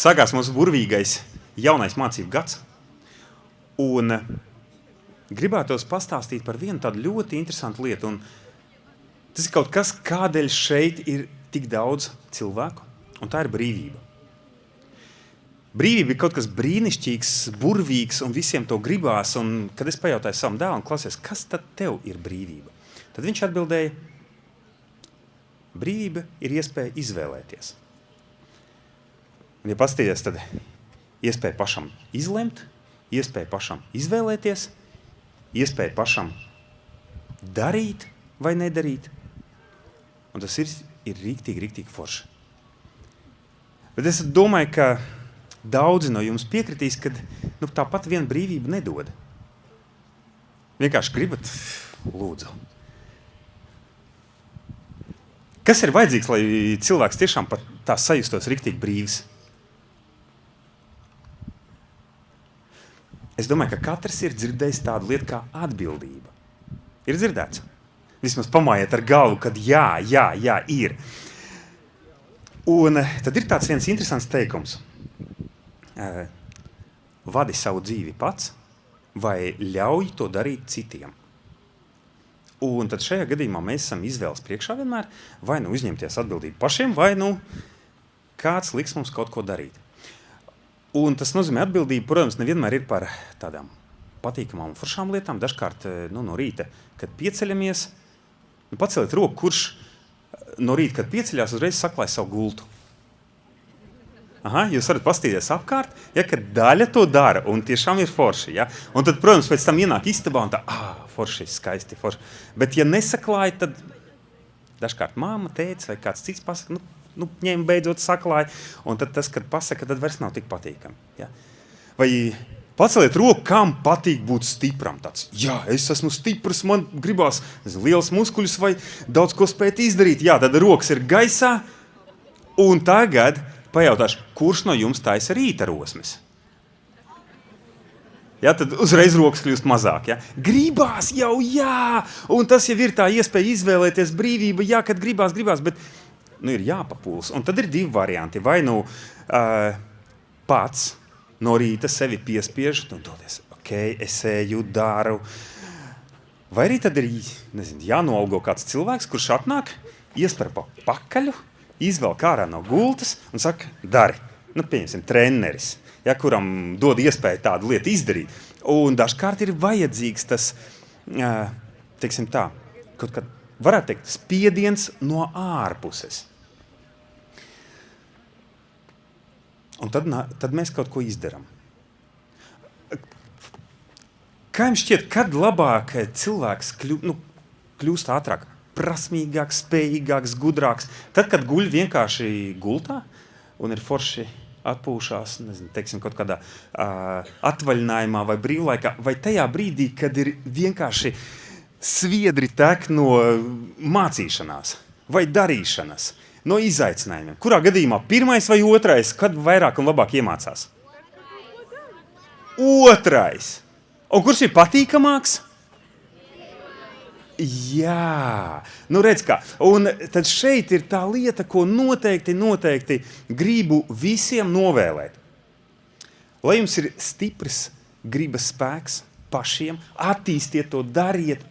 Sākās mūsu burvīgais jaunais mācību gads, un gribētos pastāstīt par vienu tādu ļoti interesantu lietu, un tas ir kaut kas, kādēļ šeit ir tik daudz cilvēku, un tā ir brīvība. Brīvība ir kaut kas brīnišķīgs, burvīgs, un visiem to gribās, un kad es pajautāju savam dēlam, klausies, kas tad tev ir brīvība? Tad viņš atbildēja, brīvība ir iespēja izvēlēties. Un, ja paskatīties, tad iespēja pašam izlemt, iespēja pašam izvēlēties, iespēja pašam darīt vai nedarīt. Un tas ir rīktīgi forši. Bet es domāju, ka daudzi no jums piekritīs, ka tāpat viena brīvība nedod. Vienkārši gribat, lūdzu. Kas ir vajadzīgs, lai cilvēks tiešām pat tā sajustos riktīgi brīvs? Es domāju, ka katrs ir dzirdējis tādu lietu kā atbildība. Ir dzirdēts? Vismaz pamājiet ar galvu, kad jā, ir. Un tad ir tāds viens interesants teikums. Vadi savu dzīvi pats vai ļauj to darīt citiem. Un tad šajā gadījumā mēs esam izvēles priekšā vienmēr vai nu uzņemties atbildību pašiem, vai nu kāds liks mums kaut ko darīt. Un tas nozīmē atbildība, protams, nevienmēr ir par tādām patīkamām un foršām lietām. Dažkārt no rīta, kad pieceļamies, paceliet roku, kurš no rīta, kad pieceļās, uzreiz saklāj savu gultu. Jūs varat pastīties apkārt, kad daļa to dara, un tiešām ir forši. Ja? Un tad, protams, pēc tam ienāk istabā un tā, forši, skaisti, forši. Bet ja nesaklāj, tad dažkārt māma, tētis vai kāds cits pasaka, ņem beidzot saklāja, un tad tas, kad pasaka, tad vairs nav tik patīkami. Ja? Vai paceliet roku, kam patīk būt stipram tāds. Jā, es esmu stiprs, man gribās liels muskuļus vai daudz ko spēt izdarīt. Jā, tad rokas ir gaisā, un tagad pajautāšu, kurš no jums taisa rīta rosmes? Ja, tad uzreiz rokas kļūst mazāk. Ja? Gribās jau, jā! Un tas jau ir tā iespēja izvēlēties brīvība, jā, kad gribās, bet ir jāpapūls. Un tad ir divi varianti. Vai pats no rīta sevi piespiež, dodies, es eju, daru. Vai arī tad ir, jānoalgo kāds cilvēks, kurš atnāk, iesper pa pakaļu, izvelk ārā no gultas un saka, dari. Pieņemsim, treneris, kuram dod iespēju tādu lietu izdarīt. Un dažkārt ir vajadzīgs tas, teiksim tā, kaut kad varētu teikt, spiediens no ārpuses. Un tad mēs kaut ko izdarām. Kā jums šķiet, kad labāk cilvēks kļūst ātrāk, prasmīgāks, spējīgāks, gudrāks? Tad, kad guļ vienkārši gultā un ir forši atpūšās, teiksim, kaut kādā atvaļinājumā vai brīvlaikā, vai tajā brīdī, kad ir vienkārši sviedri tek no mācīšanās vai darīšanas, no izaicinājumiem. Kurā gadījumā pirmais vai otrais, kad vairāk un labāk iemācās? Otrais. Un kurš ir patīkamāks? Jā. Redz kā. Un tad šeit ir tā lieta, ko noteikti gribu visiem novēlēt. Lai jums ir stiprs gribas spēks pašiem, attīstiet to, dariet,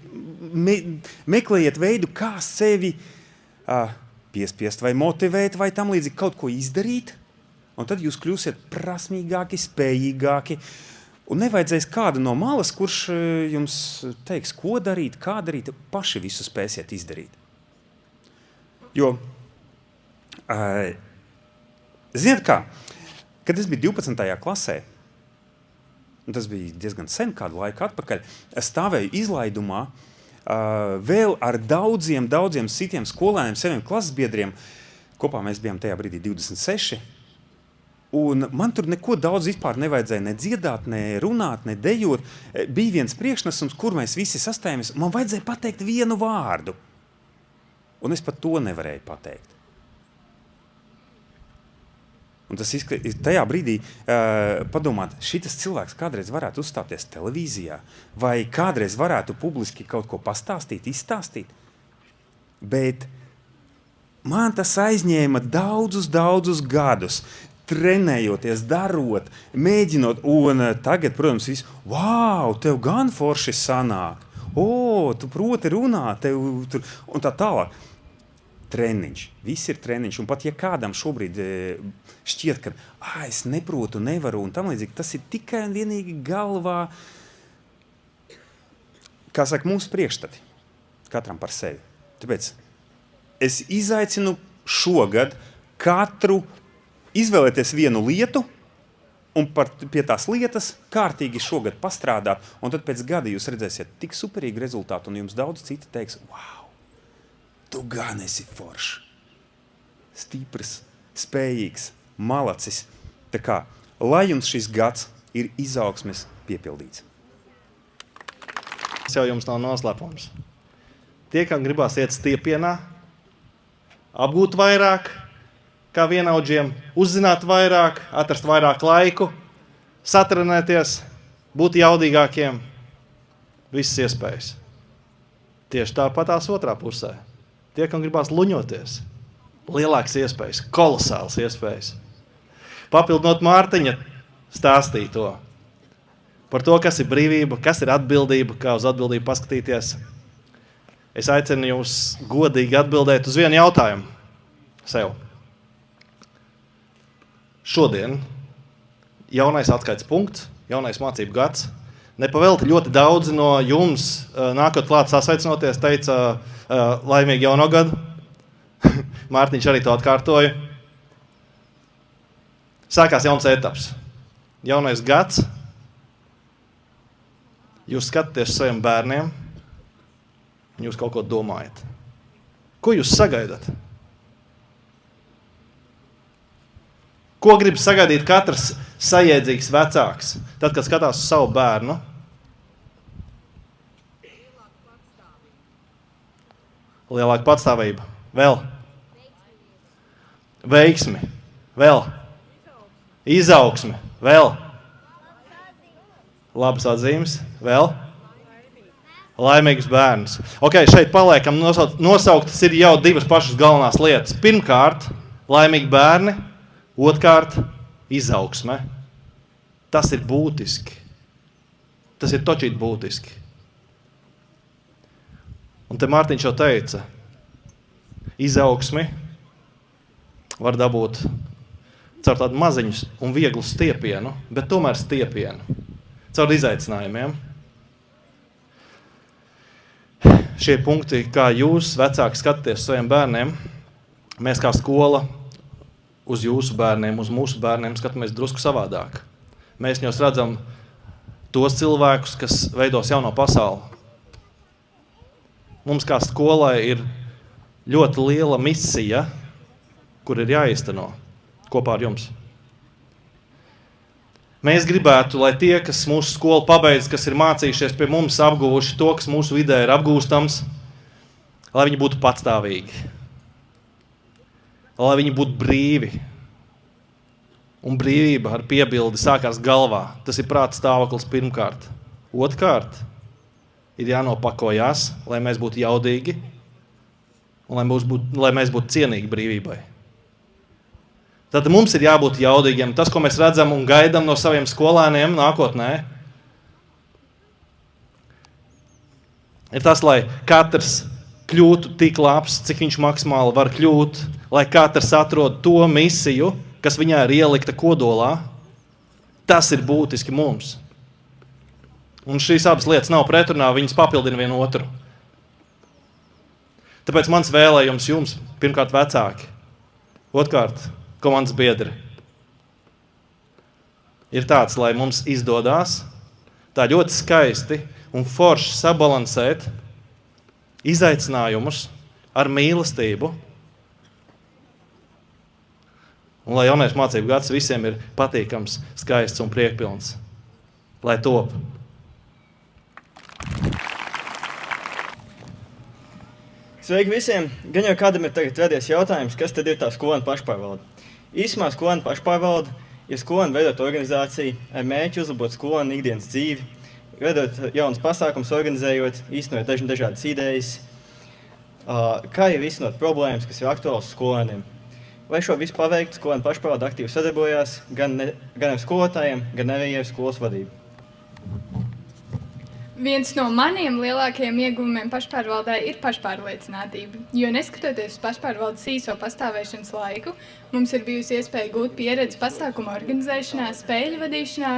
meklējiet veidu, kā sevi piespiest vai motivēt vai tam līdzīgi kaut ko izdarīt, un tad jūs kļūsiet prasmīgāki, spējīgāki, un nevajadzēs kādu no malas, kurš jums teiks, ko darīt, kā darīt, paši visu spēsiet izdarīt. Jo, ziniet kā, kad es biju 12. klasē, un tas bija diezgan sen, kādu laiku atpakaļ, es stāvēju izlaidumā, vēl ar daudziem citiem skolēniem, saviem klases biedriem. Kopā mēs bijām tajā brīdī 26. Un man tur neko daudz vispār nevajadzēja ne dziedāt, ne runāt, ne dejot. Bija viens priekšnesums, kur mēs visi sastājāmies. Man vajadzēja pateikt vienu vārdu. Un es pat to nevarēju pateikt. Un tas tajā brīdī padomāt, šitas cilvēks kādreiz varētu uzstāties televīzijā vai kādreiz varētu publiski kaut ko pastāstīt, izstāstīt. Bet man tas aizņēma daudzus gadus. trenējoties, darot, mēģinot, un tagad, protams, viss, wow, tev gan forši sanāk, tu proti runāt, tev tur, un tā tālāk. Treniņš, viss ir treniņš, un pat ja kādam šobrīd šķiet, ka, es neprotu, nevaru, un tam līdzīgi, tas ir tikai un vienīgi galvā, kā saka, mūsu priekšstati, katram par sevi. Tāpēc es izaicinu šogad katru izvēlēties vienu lietu un pie tās lietas kārtīgi šogad pastrādāt, un tad pēc gada jūs redzēsiet tik superīgi rezultātu, un jums daudz citi teiks, wow, tu gan esi foršs, stiprs, spējīgs, malacis. Tā kā, lai jums šis gads ir izaugsmes piepildīts. Tas jau jums nav noslēpums. Tie, kam gribās iet stiepienā, apgūt vairāk, kā vienaudžiem, uzzināt vairāk, atrast vairāk laiku, satrenēties, būt jaudīgākiem, visas iespējas. Tieši tāpatās otrā pusē. Tie, kam gribās luņoties, lielākas iespējas, kolosālas iespējas. Papildinot Mārtiņa stāstīto par to, kas ir brīvība, kas ir atbildība, kā uz atbildību paskatīties. Es aicinu jūs godīgi atbildēt uz vienu jautājumu sev. Šodien jaunais atskaites punkts, jaunais mācību gads. Nepavēlti ļoti daudzi no jums, nākot klāt sasveicinoties, teica laimīgi jauno gadu. Mārtiņš arī to atkārtoja. Sākās jauns etaps. Jaunais gads. Jūs skatāties saviem bērniem, un jūs kaut ko domājat. Ko jūs sagaidat? Ko grib sagaidīt katrs sajēdzīgs vecāks, tad, kad skatās uz savu bērnu? Lielāka patstāvība. Vēl. Veiksmi. Vēl. Izaugsmi. Vēl. Labas atzīmes. Vēl. Laimīgs bērns. Ok, šeit paliekam nosauktas ir jau divas pašas galvenās lietas. Pirmkārt, laimīgi bērni. Otkārt, izaugsme. Tas ir būtiski. Tas ir točīt būtiski. Un te Mārtiņš jau teica, izaugsmi var dabūt caur tādu maziņu un vieglu stiepienu, bet tomēr stiepienu. Caur izaicinājumiem. Šie punkti, kā jūs, vecāki, skatāties saviem bērniem, mēs kā skola uz jūsu bērniem, uz mūsu bērniem skatāmies drusku savādāk. Mēs viņos redzam tos cilvēkus, kas veidos jauno pasauli. Mums kā skolai ir ļoti liela misija, kur ir jāīsteno kopā ar jums. Mēs gribētu, lai tie, kas mūsu skolu pabeidz, kas ir mācījušies pie mums, apguvuši to, kas mūsu vidē ir apgūstams, lai viņi būtu patstāvīgi. Lai viņi būtu brīvi. Un brīvība ar piebildi sākās galvā. Tas ir prāta stāvoklis pirmkārt. Otrkārt, ir jānopakojās, lai mēs būtu jaudīgi un lai mēs būtu cienīgi brīvībai. Tad mums ir jābūt jaudīgiem. Tas, ko mēs redzam un gaidām no saviem skolēniem nākotnē, ir tas, lai katrs kļūtu tik labs, cik viņš maksimāli var kļūt, lai katrs atrod to misiju, kas viņā ir ielikta kodolā. Tas ir būtiski mums. Un šīs abas lietas nav pretrunā, viņas papildina vienu otru. Tāpēc mans vēlējums jums, pirmkārt vecāki, otrkārt komandas biedri, ir tāds, lai mums izdodās tā ļoti skaisti un forši sabalansēt izaicinājumus ar mīlestību. Un lai jaunais mācību gads visiem ir patīkams, skaists un priekpilns. Lai top. Sveiki visiem! Gan jau kādam ir tagad radies jautājums, kas tad ir tā skolēnu pašpārvalde. Īsumā skolēnu pašpārvalde ir skolēnu veidot organizāciju ar mērķi uzlabot skolēnu ikdienas dzīvi, veidot jaunas pasākumus, organizējot, īstenot dažādas idejas, kā jau izsinot problēmas, kas ir aktuāls skolēniem. Lai šo visu paveiktu, skolēnu pašpārvalde aktīvi sadarbojās gan ar skolotājiem, gan arī ar skolas vadību. Viens no maniem lielākajiem ieguvumiem pašpārvaldē ir pašpārliecinātība, jo neskatoties uz pašpārvaldes īso pastāvēšanas laiku, mums ir bijusi iespēja gūt pieredzi pasākumu organizēšanā, spēļu vadīšanā,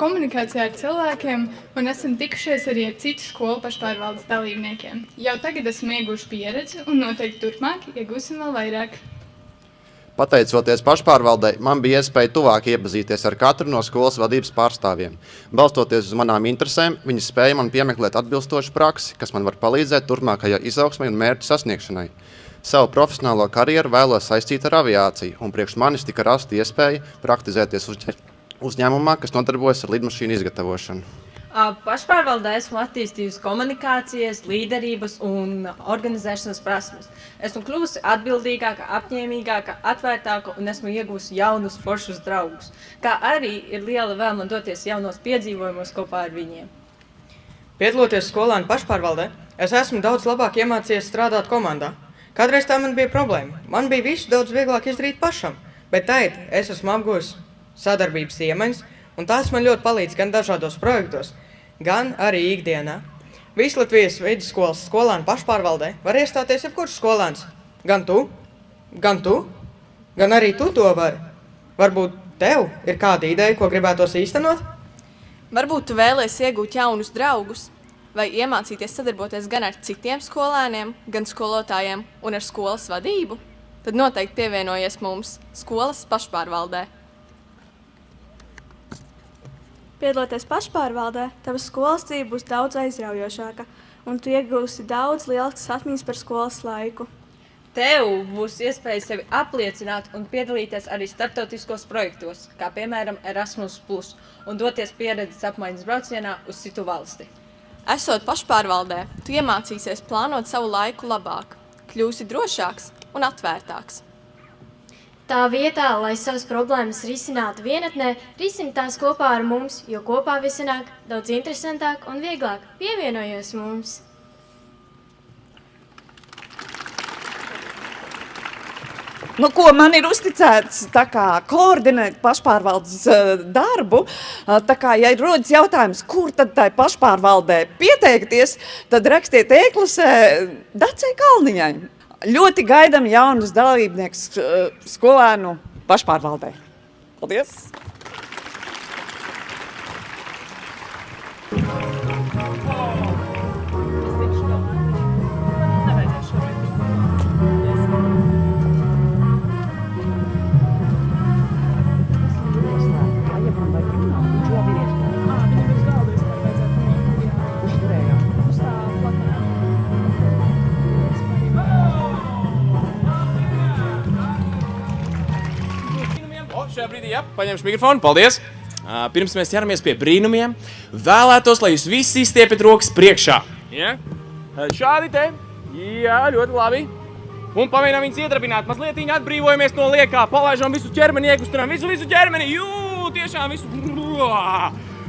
komunikācijā ar cilvēkiem un esam tikušies arī ar citu skolu pašpārvaldes dalībniekiem. Jau tagad esam ieguvuši pieredzi un noteikti turpmāk iegūsim vēl vairāk. Pateicoties pašpārvaldei, man bija iespēja tuvāk iepazīties ar katru no skolas vadības pārstāvjiem. Balstoties uz manām interesēm, viņi spēja man piemeklēt atbilstošu praksi, kas man var palīdzēt turpmākajā izaugsmai un mērķu sasniegšanai. Savu profesionālo karjeru vēlos saistīt ar aviāciju, un priekš manis tika rasta iespēja praktizēties uzņēmumā, kas nodarbojas ar lidmašīnu izgatavošanu. Pašpārvaldē esmu attīstījusi komunikācijas, līderības un organizēšanas prasmes. Esmu kļuvusi atbildīgāka, apņēmīgāka, atvērtāka un esmu iegūsi jaunus foršus draugus, kā arī ir liela vēlme doties jaunos piedzīvojumos kopā ar viņiem. Piedaloties skolēnu pašpārvaldē, es esmu daudz labāk iemācījies strādāt komandā. Kādreiz tā man bija problēma. Man bija visu daudz vieglāk izdarīt pašam, bet tagad es esmu apguvis sadarbības iemaņas, un tās man ļoti palīdz gan dažādos projektos, gan arī ikdienā. Vislatvijas vidusskolas skolēnu pašpārvaldē var iestāties jebkurš skolēns. Gan tu, gan arī tu to vari. Varbūt tev ir kāda ideja, ko gribētos īstenot? Varbūt tu vēlies iegūt jaunus draugus vai iemācīties sadarboties gan ar citiem skolēniem, gan skolotājiem un ar skolas vadību? Tad noteikti pievienojies mums skolas pašpārvaldē. Piedaloties pašpārvaldē, tava skolas dzīve būs daudz aizraujošāka, un tu iegūsi daudz lielākas atmiņas par skolas laiku. Tev būs iespēja sevi apliecināt un piedalīties arī starptautiskos projektos, kā piemēram Erasmus+, un doties pieredzes apmaiņas braucienā uz citu valsti. Esot pašpārvaldē, tu iemācīsies plānot savu laiku labāk, kļūsi drošāks un atvērtāks. Tā vietā, lai savas problēmas risinātu vienatnē, risini tās kopā ar mums, jo kopā viss sanāk daudz interesantāk un vieglāk. Pievienojies mums! Nu, ko man ir uzticēts koordinēt pašpārvaldes darbu, ja rodas jautājums, kur tad tai pašpārvaldē pieteikties, tad rakstiet e-klasē Dacei Kalniņai. Ļoti gaidām jaunus dalībniekus skolēnu pašpārvaldē. Paldies! Šajā brīdī, paņemšu mikrofonu. Paldies! Pirms mēs ķeramies pie brīnumiem, vēlētos, lai jūs visi izstiepiet rokas priekšā. Ja? Šādi te. Jā, ļoti labi. Un pamēģinām viņus iedrabināt. Mazliet atbrīvojamies no liekā, palaižam visu ķermeni, iekustinām visu ķermeni. Jū, tiešām visu.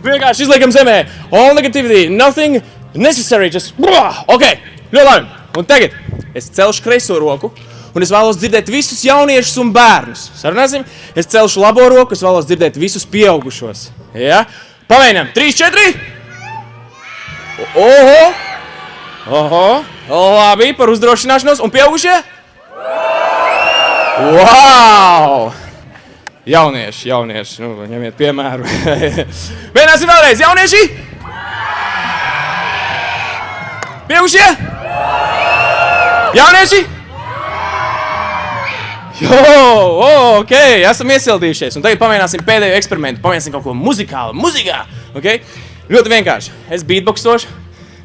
Vienkārši izliekam zemē. All negativity, nothing necessary, just. Ok, ļoti labi. Un tagad es celšu kreiso roku. Un es vēlos dzirdēt visus jauniešus un bērnus. Sarunāsim? Es celšu labo roku, es vēlos dzirdēt visus pieaugušos. Ja? Pamēģinām. 3, 4. Oho. Labi, par uzdrošināšanos. Un pieaugušie? Wow! Jaunieši. Nu, ņemiet piemēru. Mēģināsim vēlreiz. Jaunieši? Pieaugušie? Jaunieši? Ok, esam iesildījušies. Un tagad pamēģināsim pēdējo eksperimentu. Pamēģināsim kaut ko muzikālu. Muzikā! Okay? Ļoti vienkārši. Es beatboxošu.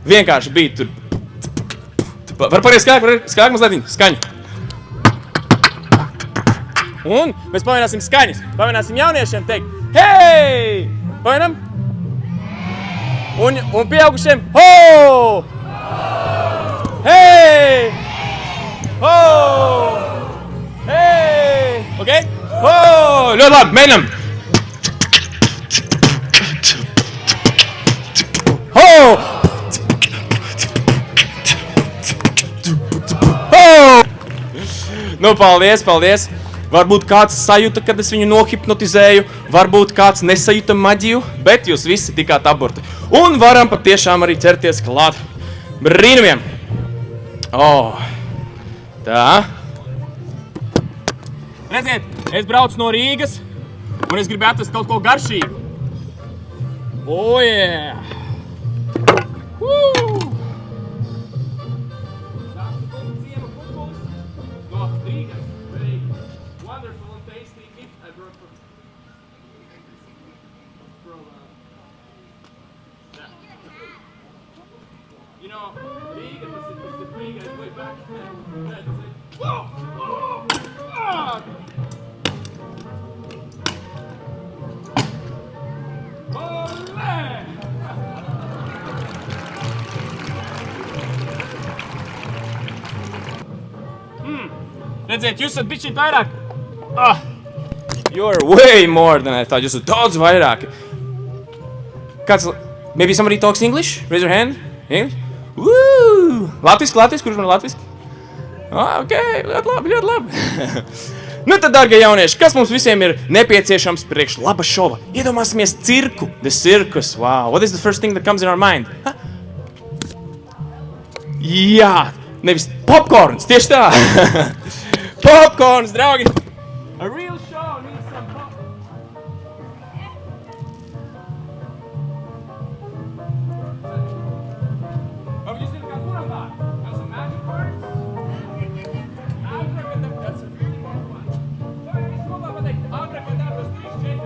Vienkārši beat tur. Var pariet skāk mazliet skaņu. Un mēs pamēģināsim skaņas. Pamēģināsim jauniešiem teikt hei! Pamēģinām? Un pieaugušiem ho! Hei! Ho! Hei! Ok? Ļoti labi, mēģinām! Nu, paldies! Varbūt kāds sajūta, kad es viņu nohipnotizēju, varbūt kāds nesajūta maģiju, bet jūs visi tikāt aburti. Un varam patiešām arī ķerties klāt brīnumiem. Tā. Redziet, es braucu no Rīgas, un es gribu atrast kaut ko garšīgu. Yeah! Woo! You know, Riga was the Riga is way back then. Whoa! Ah! Redziet, jūs esat bišķīt vairāk. You're way more than I thought. Jūs esat daudz vairāk. Kāds, maybe somebody talks English? Raise your hand. English? Woo! Latviski, kurš man latviski? Ok, ļoti labi. Nu tad, dārgie jaunieši, kas mums visiem ir nepieciešams priekš laba šova? Iedomāsimies cirku. The circus, wow. What is the first thing that comes in our mind? Jā, nevis popcorns, tieši tā. Popcorns, draugi. A real show needs some popcorn. Have you seen Kakuramba? Have some magic words? Abracadabra, that's a really hard one. Sorry, Miss Kuba, but like abracadabra, 3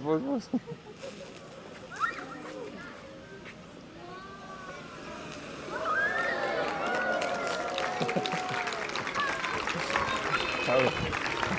Būs. Ciao.